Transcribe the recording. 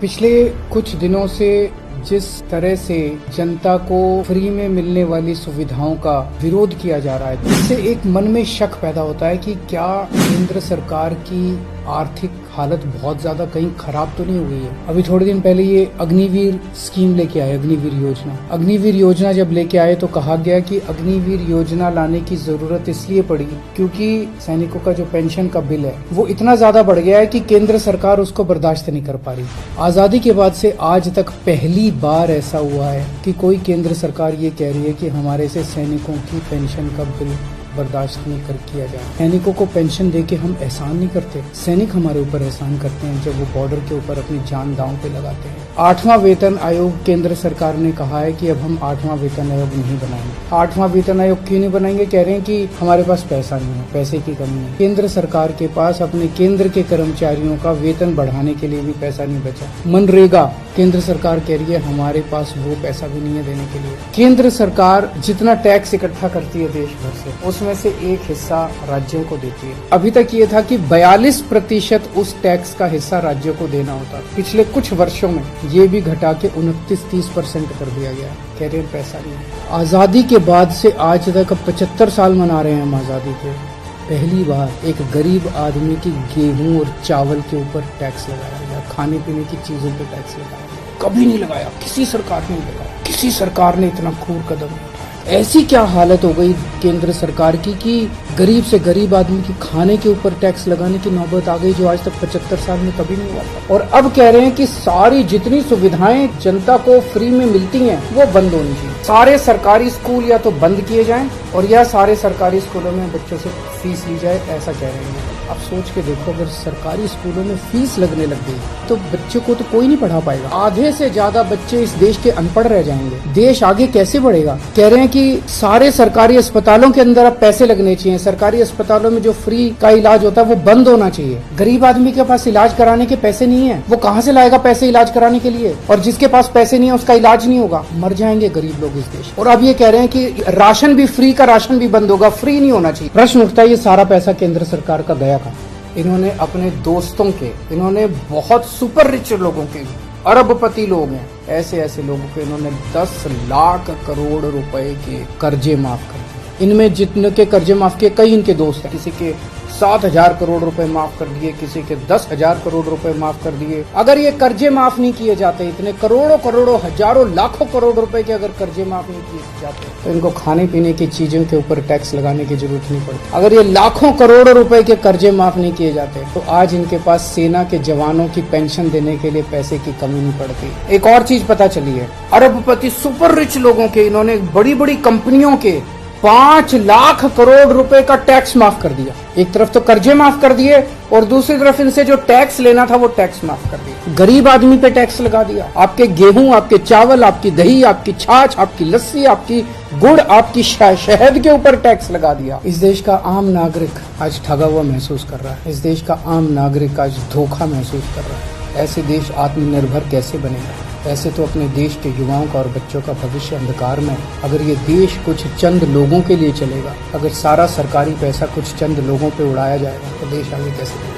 पिछले कुछ दिनों से जिस तरह से जनता को फ्री में मिलने वाली सुविधाओं का विरोध किया जा रहा है, इससे एक मन में शक पैदा होता है कि क्या केंद्र सरकार की आर्थिक हालत बहुत ज्यादा कहीं खराब तो नहीं हो गई है। अभी थोड़े दिन पहले ये अग्निवीर स्कीम लेके आए, अग्निवीर योजना जब लेके आए तो कहा गया कि अग्निवीर योजना लाने की जरूरत इसलिए पड़ी क्योंकि सैनिकों का जो पेंशन का बिल है वो इतना ज्यादा बढ़ गया है कि केंद्र सरकार उसको बर्दाश्त नहीं कर पा रही। आजादी के बाद से आज तक पहली बार ऐसा हुआ है कि कोई केंद्र सरकार ये कह रही है कि हमारे से सैनिकों की पेंशन का बिल बर्दाश्त नहीं कर किया जाए। सैनिकों को पेंशन देके हम एहसान नहीं करते, सैनिक हमारे ऊपर एहसान करते हैं जब वो बॉर्डर के ऊपर अपनी जान दांव पे लगाते हैं। 8वां वेतन आयोग केंद्र सरकार ने कहा है कि अब हम 8वां वेतन आयोग नहीं बनाएंगे। 8वां वेतन आयोग क्यों नहीं बनाएंगे? कह रहे हैं कि हमारे पास पैसा नहीं है, पैसे की कमी है। केंद्र सरकार के पास अपने केंद्र के कर्मचारियों का वेतन बढ़ाने के लिए भी पैसा नहीं बचा। मनरेगा केंद्र सरकार कह रही है हमारे पास वो पैसा भी नहीं है देने के लिए। केंद्र सरकार जितना टैक्स इकट्ठा करती है देश भर से, उसमें से एक हिस्सा राज्यों को देती है। अभी तक ये था कि 42% उस टैक्स का हिस्सा राज्यों को देना होता। पिछले कुछ वर्षों में ये भी घटा के 29-30% कर दिया गया। कह रहे हैं पैसा नहीं है। आजादी के बाद से आज तक 75 साल मना रहे हैं हम आजादी के। पहली बार एक गरीब आदमी की गेहूं और चावल के ऊपर टैक्स लगाया गया, खाने पीने की चीजों पे टैक्स लगाया गया। कभी नहीं लगाया, किसी सरकार ने लगाया, किसी सरकार ने इतना क्रूर कदम नहीं उठाया। ऐसी क्या हालत हो गई केंद्र सरकार की कि गरीब से गरीब आदमी की खाने के ऊपर टैक्स लगाने की नौबत आ गई, जो आज तक 75 साल में कभी नहीं हुआ था। और अब कह रहे हैं कि सारी जितनी सुविधाएं जनता को फ्री में मिलती हैं वो बंद होनी चाहिए। सारे सरकारी स्कूल या तो बंद किए जाएं और या सारे सरकारी स्कूलों में बच्चों से फीस ली जाए, ऐसा कह रहे हैं। अब सोच के देखो, अगर सरकारी स्कूलों में फीस लगने लग गई तो बच्चों को तो कोई नहीं पढ़ा पाएगा। आधे से ज्यादा बच्चे इस देश के अनपढ़ रह जाएंगे। देश आगे कैसे बढ़ेगा? कह रहे हैं कि सारे सरकारी अस्पतालों के अंदर अब पैसे लगने चाहिए। सरकारी अस्पतालों में जो फ्री का इलाज होता है वो बंद होना चाहिए। गरीब आदमी के पास इलाज कराने के पैसे नहीं है, वो कहाँ से लाएगा पैसे इलाज कराने के लिए? और जिसके पास पैसे नहीं है उसका इलाज नहीं होगा, मर जाएंगे गरीब लोग इस देश। और अब ये कह रहे हैं कि राशन भी फ्री का राशन भी बंद होगा, फ्री नहीं होना चाहिए। प्रश्न उठता है ये सारा पैसा केंद्र सरकार का गया कहाँ? इन्होंने अपने दोस्तों के, इन्होंने बहुत सुपर रिच लोगों के, अरबपति लोग हैं, ऐसे ऐसे लोगों के इन्होंने 10 लाख करोड़ रुपए के कर्जे माफ कर दिए। इनमें जितने के कर्जे माफ किए, कई इनके दोस्त हैं। किसी के 7,000 करोड़ रुपए माफ कर दिए, किसी के 10,000 करोड़ रुपए माफ कर दिए। अगर ये कर्जे माफ नहीं किए जाते, इतने करोड़ों हजारों लाखों करोड़ रुपए के अगर कर्जे माफ नहीं किए जाते तो इनको खाने पीने की चीजों के ऊपर टैक्स लगाने की जरूरत नहीं पड़ती। अगर ये लाखों करोड़ रुपए के कर्जे माफ नहीं किए जाते तो आज इनके पास सेना के जवानों की पेंशन देने के लिए पैसे की कमी नहीं पड़ती। एक और चीज पता चली है, अरबपति सुपर रिच लोगों के इन्होंने बड़ी बड़ी कंपनियों के 5 लाख करोड़ रुपए का टैक्स माफ कर दिया। एक तरफ तो कर्जे माफ कर दिए और दूसरी तरफ इनसे जो टैक्स लेना था वो टैक्स माफ कर दिया। गरीब आदमी पे टैक्स लगा दिया। आपके गेहूं, आपके चावल, आपकी दही, आपकी छाछ, आपकी लस्सी, आपकी गुड़, आपकी शहद के ऊपर टैक्स लगा दिया। इस देश का आम नागरिक आज ठगा हुआ महसूस कर रहा है। इस देश का आम नागरिक आज धोखा महसूस कर रहा है। ऐसे देश आत्मनिर्भर कैसे बनेगा? ऐसे तो अपने देश के युवाओं का और बच्चों का भविष्य अंधकार में। अगर ये देश कुछ चंद लोगों के लिए चलेगा, अगर सारा सरकारी पैसा कुछ चंद लोगों पे उड़ाया जाएगा तो देश आगे कैसे बढ़ेगा?